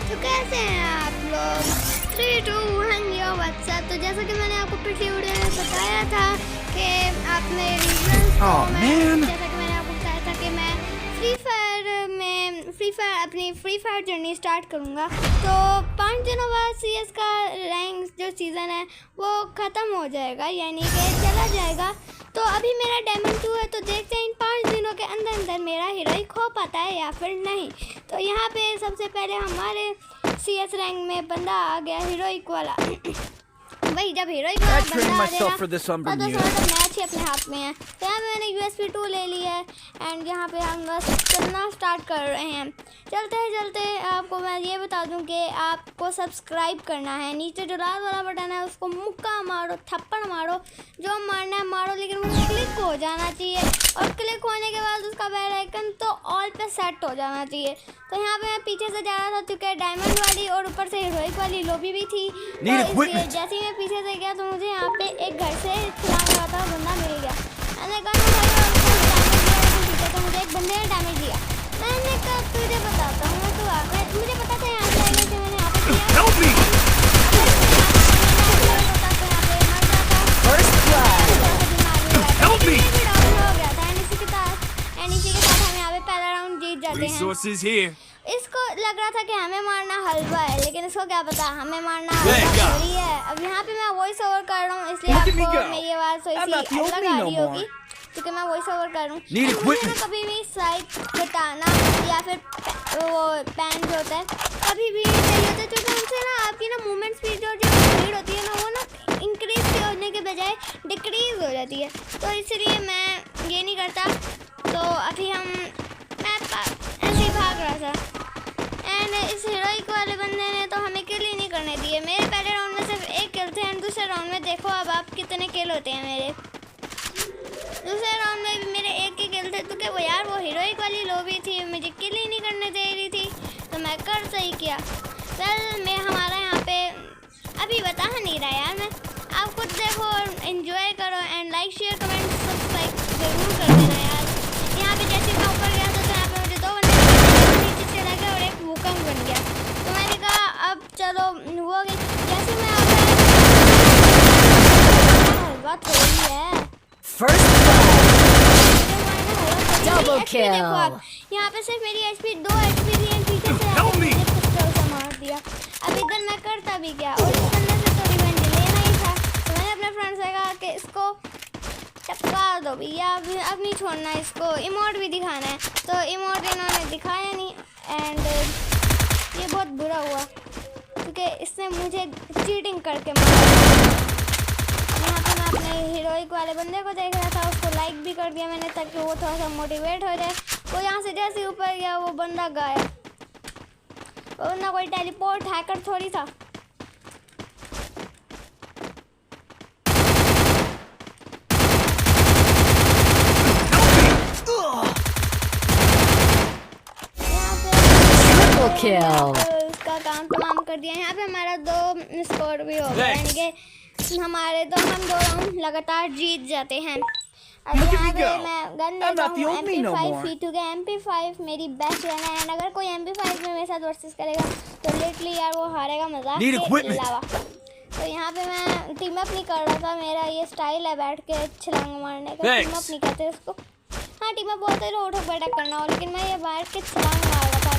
तो कैसे हैं आप लोग? 3, 2, 1 यो व्हाट्सएप। तो जैसा कि मैंने आपको पिछली वीडियो में बताया था कि आपने रीजंस को जैसा कि मैंने आपको बताया था कि मैं अपनी फ्री फायर जर्नी स्टार्ट करूँगा। तो 5 दिनों बाद CS का रैंक जो सीज़न है वो ख़त्म हो जाएगा, यानी कि चला जाएगा। तो अभी मेरा डायमंड 2 है, तो देखते हैं इन 5 दिनों के अंदर अंदर मेरा हीरोइक हो पाता है या फिर नहीं। तो यहाँ पे सबसे पहले हमारे CS रैंक में बंदा आ गया, हीरोइक वाला। भाई जब हीरोइक वाला बंदा आ जाएगा तो मैच ही अपने हाथ में है। तो यहाँ पे मैंने USP 2 ले लिया है एंड यहाँ पे हम बस चलना स्टार्ट कर रहे हैं। चलते आपको मैं ये बता दूं कि आपको सब्सक्राइब करना है। नीचे जो लाल वाला बटन है उसको मुक्का मारो, थप्पड़ मारो, जो मारना है मारो, लेकिन वो क्लिक हो जाना चाहिए। और क्लिक होने के बाद उसका बेल आइकन तो ऑल पे सेट हो जाना चाहिए। तो यहाँ पे मैं पीछे से जा रहा था क्योंकि डायमंड वाली और ऊपर से हीरोइक वाली लॉबी भी थी। तो जैसे ही मैं पीछे से गया तो मुझे यहाँ पे एक घर से खिलाने वाला था बंदा मिल गया। मैंने कहा तो मुझे एक बंदे ने डैमेज दिया। मैंने कहा तुझे बताता हूँ तो मुझे पता था यहाँ से आएगा कि मैंने यहाँ पे किया। इसी के साथ हम यहाँ पे पहला राउंड जीत जाते हैं। इसको लग रहा था कि हमें मारना हलवा है, लेकिन इसको क्या पता हमें मारना हलवा थोड़ी है। अब यहाँ पे मैं वॉइस ओवर कर रहा हूँ, इसलिए आपको मेरी आवाज़ थोड़ी सी अलग आ रही होगी क्योंकि मैं वॉइस ओवर कर रहा हूँ। मुझे कभी भी साइड घटाना या फिर वो पैन जो होता है कभी भी चाहिए होता है, क्योंकि उनसे ना आपकी ना मूवमेंट स्पीड जो स्पीड होती है ना वो ना इंक्रीज होने के बजाय डिक्रीज हो जाती है। तो इसलिए मैं ये नहीं करता। तो अभी मैं ऐसे ही भाग रहा था एंड इस हीरोइक वाले बंदे ने तो हमें किल ही नहीं करने दिए। मेरे पहले राउंड में सिर्फ 1 किल थे एंड दूसरे राउंड में देखो अब आप कितने किल होते हैं मेरे। दूसरे राउंड में भी मेरे 1 ही किल थे क्योंकि वो यार वो हीरोइक वाली लॉबी थी, मुझे किल ही नहीं करने दे रही थी, तो मैं कर सही किया। चल मैं हमारा यहाँ पे अभी बता नहीं रहा यार, मैं आप खुद देखो और एंजॉय करो and like share comment subscribe जरूर कर देना यार। यहाँ पे जैसे मैं ऊपर गया था तो यहाँ पे मुझे 2 बंदे नीचे चला गया और एक भूकंप बन गया। तो मैंने कहा अब चलो वो जैसे मैं बात हो रही है Double kill. देखो आप यहाँ पे सिर्फ मेरी HP 2 HP थी एंड पीछे से मुझे पिस्टल से मार दिया। अब इधर मैं करता भी क्या, और इस बंदे से तो रिवेंज लेना ही था। तो मैंने अपने फ्रेंड से कहा कि इसको टपका दो भैया, अब नहीं छोड़ना, इसको इमोट भी दिखाना है। तो इमोट इन्होंने दिखाया नहीं एंड ये बहुत बुरा हुआ क्योंकि इसने मुझे चीटिंग करके मारा। यहाँ पे मैं अपने हीरोइक वाले बंदे को देख रहा था, उसको लाइक भी कर दिया मैंने ताकि वो थोड़ा सा मोटिवेट हो जाए। वो यहाँ से जैसे ऊपर गया वो बंदा गायब। वो बंदा कोई टेलीपोर्ट हैकर थोड़ी था। उसका काम तमाम कर दिया। यहाँ पे हमारा 2 स्कोर भी हो गया, यानी कि हमारे हम 2 राउंड लगातार जीत जाते हैं। अब यहाँ पे मैं गन लेता हूँ MP5 फीटू के। MP5 मेरी बेस्ट गन है एंड अगर कोई MP5 में मेरे साथ वर्सेस करेगा तो लिटरली यार वो हारेगा मजाक के अलावा। तो यहाँ पे मैं टीम अप नहीं कर रहा था, मेरा ये स्टाइल है बैठ के छलांग मारने का। टीम अप नहीं कहते उसको, हाँ टीम अप बोलते हैं उठक बैठक करना हो, लेकिन मैं ये बैठ के छलांग मार रहा था।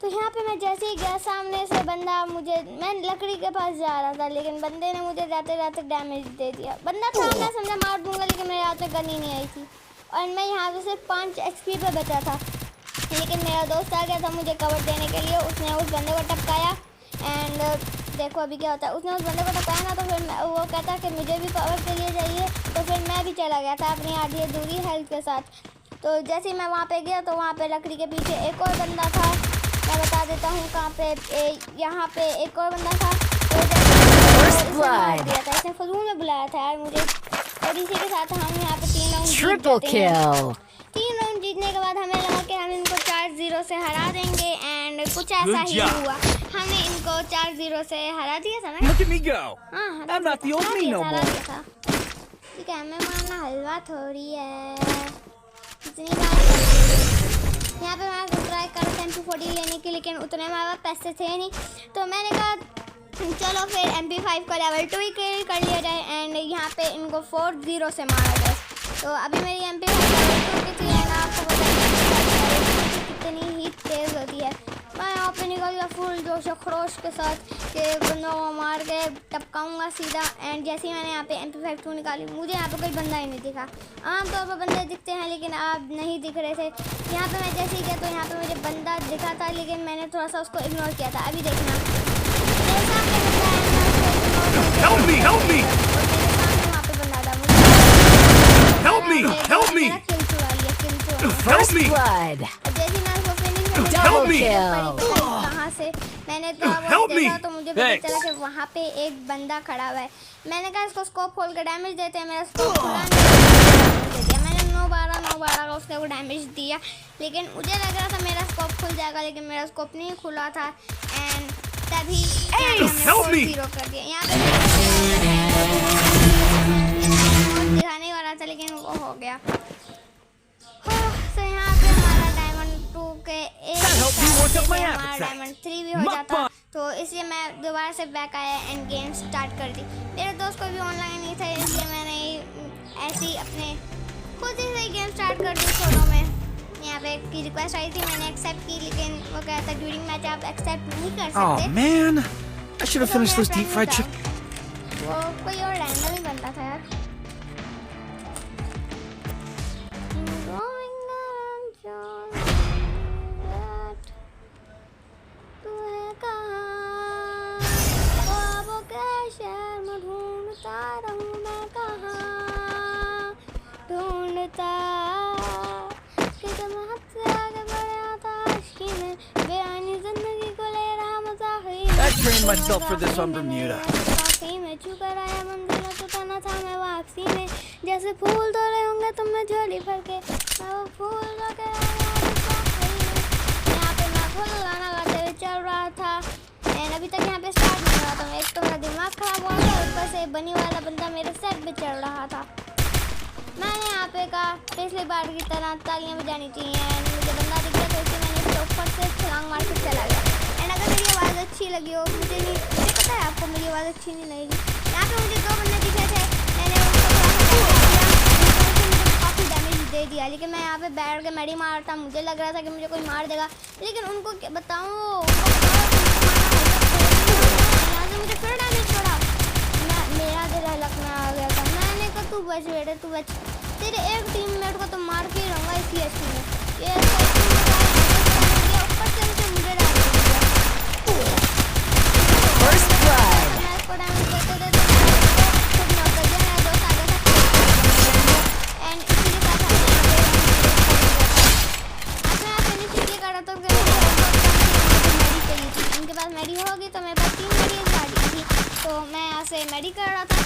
तो यहाँ पे मैं जैसे ही गया सामने से बंदा मैं लकड़ी के पास जा रहा था, लेकिन बंदे ने मुझे जाते जाते डैमेज दे दिया। बंदा था मैं समझा मार दूंगा, लेकिन मेरे हाथ में गन ही नहीं आई थी और मैं यहाँ पे सिर्फ 5 XP पे बचा था। लेकिन मेरा दोस्त आ गया था मुझे कवर देने के लिए, उसने उस बंदे को टपकाया एंड देखो अभी क्या होता है। उसने उस बंदे को टपकाया ना, तो फिर वो कहता कि मुझे भी कवर के लिए चाहिए, तो फिर मैं भी चला गया था अपनी आधी अधूरी हेल्थ के साथ। तो जैसे ही मैं वहाँ पे गया तो वहाँ पे लकड़ी के पीछे एक और बंदा था। मैं बता देता हूँ कहाँ पे, यहाँ पे एक और बंदा था तो मार दिया था इसने, फजूल में बुलाया था यार मुझे। और इसी के साथ हम यहाँ पे 3 राउंड जीत जाते हैं। 3 राउंड जीतने के बाद हमें लगा कि हम इनको 4-0 से हरा देंगे एंड कुछ ऐसा ही हुआ। हमने इनको 4-0 से हरा दिया था ना। हाँ हरा दिया था। ठीक है, हमें मारना हलवा थोड़ी है, इतनी बात। यहाँ पे मैं उतने मेरे पास पैसे थे नहीं, तो मैंने कहा चलो फिर MP5 का लेवल 2 ही कर लिया जाए एंड यहाँ पे इनको 4-0 से मारा जाए। तो अभी मेरी MP5 लेवल 2 की थी एंड आपको पता है कितनी ही तेज़ होती है। मैं यहाँ पे निकल गया फुल जोश और खरोश के साथ कि बंदों को मार के टपकाऊंगा सीधा। एंड जैसे ही मैंने यहाँ पे MP52 निकाली, मुझे यहाँ पे कोई बंदा ही नहीं दिखा। आमतौर पर बंदे दिखते हैं लेकिन आप नहीं दिख रहे थे। यहाँ पे मैं जैसे ही गया तो यहाँ पे मुझे बंदा दिखा था, लेकिन मैंने थोड़ा सा उसको इग्नोर किया था। अभी देखना मेरे सामने बंदा है, Help me! Help me! वहाँ पे बंदा था। Help me! Help me! किल चुरा लिया, किल चुरा। Help me! Blood. जैसे ही मैं उसको फिनिश Help me! कहाँ से मैंने तो Help me! देखा तो मुझे पता चला कि वहाँ पे एक बंदा खड़ा हुआ है। मैंने कहा इसको स्कोप खोल के डैमेज देते हैं, मेरा स्कोप खुला नहीं दे दिया। मैंने 9-12 का उसने वो डैमेज दिया, लेकिन मुझे लग रहा था मेरा स्कोप खुल जाएगा, लेकिन मेरा स्कोप नहीं खुला था एंड तभी हमने 4-0 कर दिया। यहाँ पे दिखाने वाला था लेकिन वो हो गया। तो यहाँ पे हमारा डायमंड 2 के हमारा डायमंड 3 भी हो जाता, तो इसलिए मैं दोबारा से बैक आया एंड गेम स्टार्ट कर दी। मेरे दोस्त को भी ऑनलाइन नहीं था, इसलिए मैंने ऐसे ही अपने खुद ही गेम स्टार्ट कर दी सोलो में। यहाँ पे की रिक्वेस्ट आई थी, मैंने एक्सेप्ट की, लेकिन वो कहा था ड्यूरिंग मैच आप एक्सेप्ट नहीं कर सकते। Oh man, I should have finished those deep fried chicken. वो कोई और रैंडम ही बनता था यार। तू है कहाँ? ख्वाबों के शहर में ढूंढता रहूं मैं कहाँ, ढूंढता कि तुम हमसे आगे बढ़ा था आशिकी में, बेआईनी जिंदगी को ले रहा मजा ही। I trained myself for this on Bermuda. में छूकर आया मंजिल तो तना था मैं वापसी में, जैसे फूल तोड़े होंगे तुमने झोली भर के, मैं वो फूल जो के यहाँ पे मैं फुल गाना गाते हुए चल रहा था एंड अभी तक यहाँ पे स्टार्ट नहीं हुआ था। एक तो मेरा दिमाग खराब हुआ था, ऊपर से बनी वाला बंदा मेरे सर पे चढ़ रहा था। मैंने यहाँ पे कहा पिछली बार की तरह तालियां बजानी चाहिए एंड मुझे बंदा दिख गया तो इसलिए मैंने इसके ऊपर से छलांग मार के चला गया। एंड अगर मेरी आवाज़ अच्छी लगी हो, मुझे पता है आपको मेरी आवाज़ अच्छी नहीं लगेगी। यहाँ पे मुझे 2 बंदे दिखे थे, मैंने उनको काफ़ी डैमेज दे दिया, लेकिन मैं यहाँ पे बैठ के मेडी मारता, मुझे लग रहा था कि मुझे कोई मार देगा, लेकिन उनको क्या बताऊँ, यहाँ से मुझे फिर डैमेज पड़ा। मेरा दिल हलक में आ गया था। मैंने कहा तू बच बेटे, तू बच, तेरे एक टीममेट को तो मार के ही रहूँगा इसी अच्छी में। ये ऊपर से मुझे डैमेज दिया। First blood. मैं इसको डैमेज देते देते खुद नॉक कर दिया। मेरा दोस्त आगे था एंड इसी के साथ मैं फिनिश इसलिए कर रहा था कि मेडी चाहिए थी। इनके पास मेडी होगी तो मेरे पास 3 मेडी गाड़ी थी, तो मैं यहाँ से मेडी कर रहा था।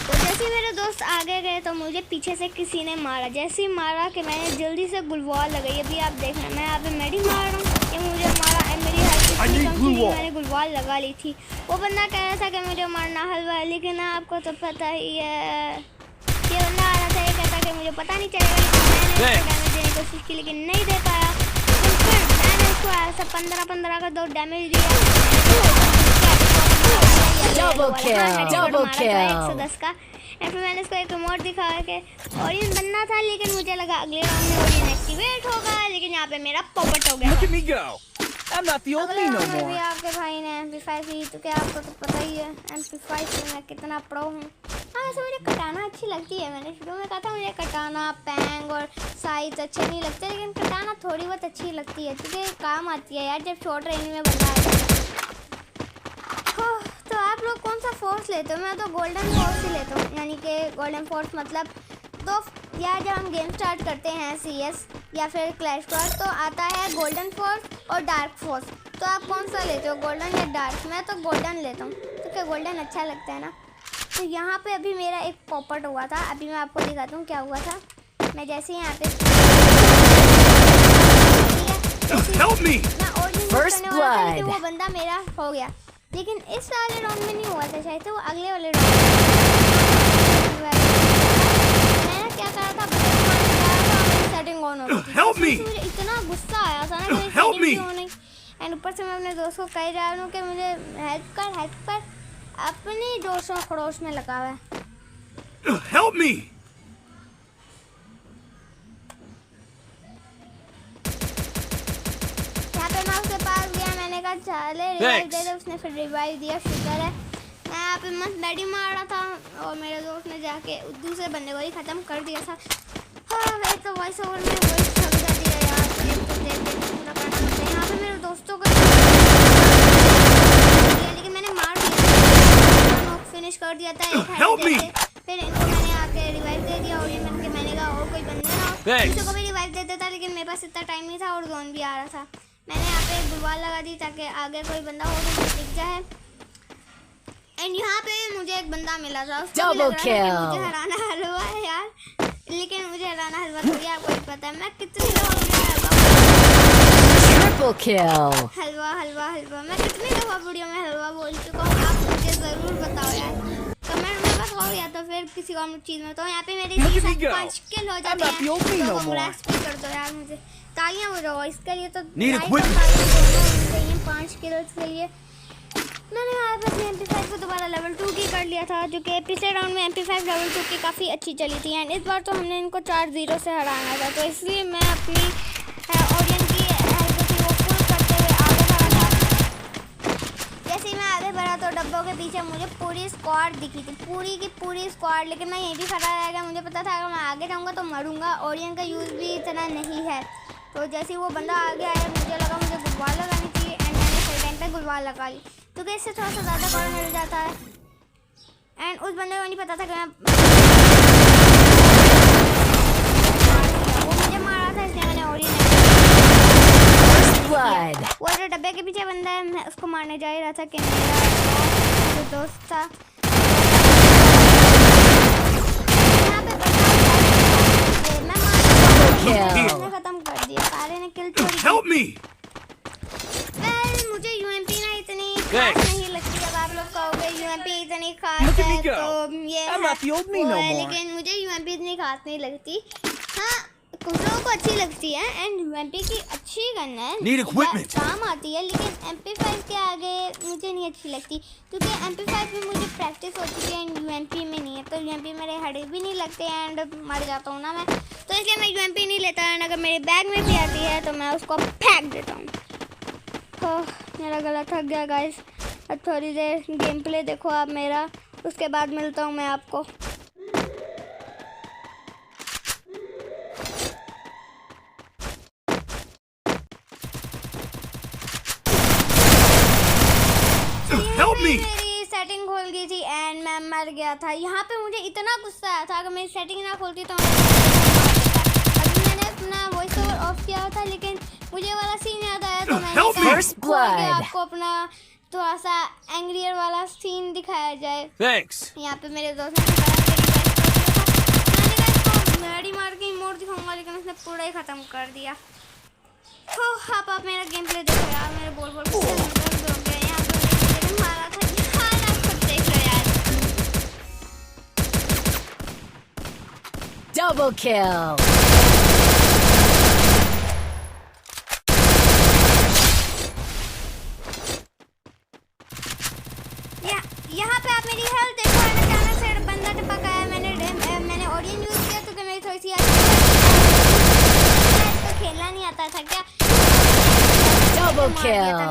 तो जैसे ही मेरे दोस्त आगे गए तो मुझे पीछे से किसी ने मारा। जैसे ही मारा कि मैंने जल्दी से गुलवाल लगाई। अभी आप देखना मैं यहाँ पे मेडी मार रहा हूँ, ये मुझे मारा एंड मेरी हेल्थ इतनी कम थी, मैंने गुलवाल लगा ली थी। वो बंदा कह रहा था कि मुझे मारना हलवा है, लेकिन आपको तो पता ही है ये बंदा आ रहा था, ये कहता कि मुझे पता नहीं चलेगा, लेकिन मैंने उसको डैमेज देने की कोशिश की लेकिन नहीं दे पाया। तो फिर मैंने उसको ऐसा 15-15 का 2 डैमेज दिया। Double kill. Double kill. 110 का एंड फिर मैंने इसको एक रिमोट दिखा के ऑडियंस बनना था, लेकिन मुझे लगा अगले राउंड में ऑडियंस एक्टिवेट होगा, लेकिन यहाँ पे मेरा पॉपट हो गया। Look at me go! I'm not the old अगले me no राउंड में भी more. आपके भाई ने MP5 ली, तो क्या आपको तो पता ही है MP5 से मैं कितना प्रो हूँ। हाँ वैसे मुझे कटाना अच्छी लगती है। मैंने शुरू में कहा था मुझे कटाना, पैंग और साइज अच्छे नहीं लगते, लेकिन कटाना थोड़ी बहुत अच्छी लगती है क्योंकि काम आती है यार जब शॉर्ट रेंज में बंदा है। तो आप लोग कौन सा फोर्स लेते हो? मैं तो गोल्डन फोर्स ही लेता हूँ, यानी कि गोल्डन फोर्स मतलब तो यार जब हम गेम स्टार्ट करते हैं CS या फिर क्लैश स्क्वाड तो आता है गोल्डन फोर्स और डार्क फोर्स। तो आप कौन सा लेते हो, गोल्डन या डार्क? मैं तो गोल्डन लेता हूँ क्योंकि गोल्डन अच्छा लगता है ना। तो यहाँ पे अभी मेरा एक पॉपट हुआ था, अभी मैं आपको दिखाता हूँ क्या हुआ था। मैं जैसे यहाँ पे First blood. वो बंदा मेरा हो गया, लेकिन इस वाले राउंड में नहीं हुआ था, शायद वो अगले वाले राउंड में। मैंने क्या करा था, सेटिंग ऑन हो गई थी। मुझे इतना गुस्सा आया था ना कि सेटिंग क्यों नहीं एंड ऊपर से मैं अपने दोस्त को कह जा रहा हूँ कि मुझे हेल्प कर अपनी जोशों खरोश में लगा हुआ है। Help me! यहाँ पे मैं उसके पास गया, मैंने कहा चले रिवाइव दे दे, उसने फिर रिवाइव दिया, शुक्र है। मैं यहाँ पे मस्त बैटिंग मार रहा था और मेरे दोस्त ने जाके दूसरे बंदे को ही ख़त्म कर दिया था। हाँ मैं तो वॉइस ओवर में वॉइस थक जाती है यार, एक तो देख पूरा करना पड़ता है। यहाँ पे मेरे दोस्तों को लेकिन मैंने मार दिया, फिनिश कर दिया था एक हेड से। फिर इनको मैंने आके रिवाइव दे दिया और ये मैंने कहा और कोई बंदा ना हो किसी को भी रिवाइव दे देता, लेकिन मेरे पास इतना टाइम नहीं था और जोन भी आ रहा था। मैंने यहाँ पे गुलवाल लगा दी ताकि आगे कोई बंदा हो तो मुझे दिख जाए। एंड यहाँ पे मुझे एक बंदा मिला था, उसको भी लग रहा है कि मुझे हराना हलवा है यार, लेकिन मुझे हराना हलवा थोड़ी आपको पता है मैं कितनी दफा Triple kill. हलवा मैं कितनी दफा वीडियो में हलवा बोल चुका हूँ, आप मुझे जरूर बताओ यार कमेंट में बताओ या तो फिर किसी और चीज में। तो यहाँ पे मेरे 5 किल हो जाते हैं, तो कांग्रेस भी कर दो यार, मुझे तालियां बजाओ इसके लिए। तो 5 किल के लिए मैंने यहाँ पे अपने MP5 को दोबारा लेवल 2 की कर लिया था, जो कि पिछले राउंड में MP5 लेवल 2 की काफ़ी अच्छी चली थी। एंड इस बार तो हमने इनको 4-0 से हराना था, तो इसलिए मैं अपनी ऑडियंस की हेल्प थी वो फुल करते हुए आगे बढ़ा था। जैसे ही मैं आगे बढ़ा तो डब्बों के पीछे मुझे पूरी स्क्वाड दिखी थी, पूरी की पूरी स्क्वाड, लेकिन मैं यहीं भी खड़ा रह गया। मुझे पता था अगर मैं आगे जाऊँगा तो मरूंगा, ऑडियंस का यूज़ भी इतना नहीं है। तो जैसे ही वो बंदा आगे आया मुझे लगा मुझे गुलवाल लगानी चाहिए, एंड मैंने सही टाइम पे गुलवाल लगा ली, क्योंकि इससे थोड़ा सा ज़्यादा कवर मिल जाता है। एंड उस बंदे को नहीं पता था कि मैं वो मुझे मारा था, इसलिए मैंने वो जो डब्बे के पीछे बंदा है मैं उसको मारने जा ही रहा था कि मेरा जो दोस्त था यहाँ पे मैं खत्म कर दिया, सारे ने किल छोड़ी। मुझे UMP ना इतनी खास नहीं लगती, अब आप लोग कहोगे UMP इतनी खास है तो ये है, लेकिन मुझे UMP इतनी खास नहीं लगती। हाँ कुछ लोगों को अच्छी लगती है एंड UMP की अच्छी गन है, काम आती है, लेकिन MP5 के आगे मुझे नहीं अच्छी लगती, क्योंकि MP5 में मुझे प्रैक्टिस हो चुकी है एंड UMP में नहीं है। तो UMP मेरे हेड भी नहीं लगते एंड मर जाता हूँ ना मैं, तो इसलिए मैं UMP नहीं लेता। एंड अगर मेरे बैग में भी आती है तो मैं उसको फेंक देता हूँ। तो मेरा गला थक गया गाइस, अब थोड़ी देर गेम प्ले देखो आप मेरा, उसके बाद मिलता हूँ मैं आपको। मेरी सेटिंग खोल गई थी एंड मैं मर गया था। यहाँ पे मुझे इतना गुस्सा आया था, अगर मेरी सेटिंग ना खोलती तो अभी मैंने अपना वॉइस ओवर ऑफ किया था, लेकिन मुझे वाला सीन याद आया तो मैंने आपको अपना थोड़ा सा एंग्रियर वाला सीन दिखाया जाए। यहाँ पे मेरे दोस्त ने मैंने मार के इमोट दिखाऊंगा, लेकिन उसने पूरा ही खत्म कर दिया। तो आप मेरा गेम प्ले देखो यार, मेरे बोल हो गया यहाँ पे मारा था, आप खुद देख लो यार। Double kill. यहाँ पे आप मेरी हेल्थ देखो, अचानक से बंदा टपका है, मैंने ऑडियन यूज किया तो मेरी थोड़ी सी तो खेलना नहीं आता था क्या,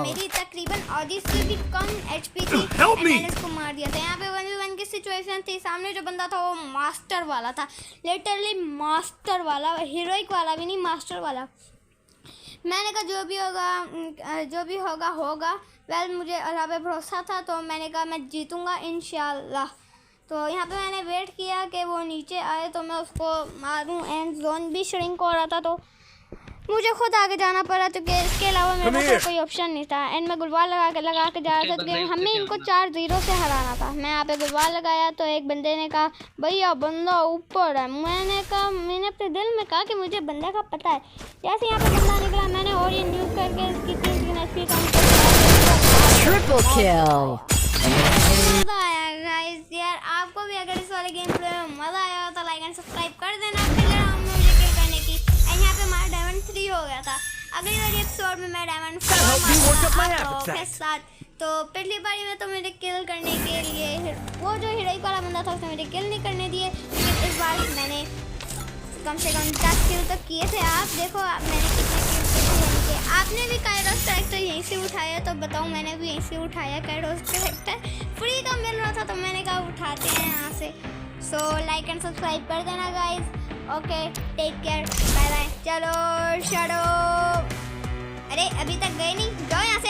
मेरी तकरीबन ऑडी से भी कम HP थी, मैंने इसको मार दिया था। यहाँ पे 1v1 की सिचुएशन थी, सामने जो बंदा था वो मास्टर वाला था, लिटरली मास्टर वाला, हीरोइक वाला भी नहीं, मास्टर वाला। मैंने कहा जो भी होगा वेल मुझे अल्लाह पे भरोसा था, तो मैंने कहा मैं जीतूंगा इंशाल्लाह। तो यहाँ पे मैंने वेट किया कि वो नीचे आए तो मैं उसको मारूं, एंड जोन भी श्रिंक हो रहा था तो मुझे खुद आगे जाना पड़ा, क्योंकि इसके अलावा मेरे पास कोई ऑप्शन नहीं था। एंड मैं गुलवाल लगा के जा रहा था, क्योंकि हमें इनको 4-0 से हराना था। मैं यहाँ पे गुलवाल लगाया तो एक बंदे ने कहा भैया बंदा ऊपर है, मैंने अपने दिल में कहा कि मुझे बंदे का पता है। जैसे यहाँ पे बंदा निकला मैंने ऑडियन यूज करके इसकी 3 HP कम कर दिया। मज़ा आया गाइस यार, आपको भी अगर इस वाले गेम प्ले में मज़ा आया हो तो लाइक एंड सब्सक्राइब कर देना। फिर मुझे किल करने की, यहाँ पे हमारा डायमंड 3 हो गया था। अगली वाली एपिसोड में मैं diamond helped me work up my के appetite. साथ। तो पिछली बारी में तो मेरे किल करने के लिए वो जो हीरोइक वाला बंदा था उसने मेरे किल नहीं करने दिए, लेकिन इस बार मैंने कम से कम 10 किल तो किए थे। आप देखो मैंने कितने किल किए थे। आपने भी काइरोस कैरेक्टर यहीं से उठाया तो बताओ, मैंने भी यहीं से उठाया काइरोस कैरेक्टर, फ्री का मिल रहा था तो मैंने कहा उठाते हैं यहाँ से। सो लाइक एंड सब्सक्राइब कर देना guys. Okay take care, bye bye. चलो शैडो, अरे अभी तक गए नहीं, जाओ यहाँ से।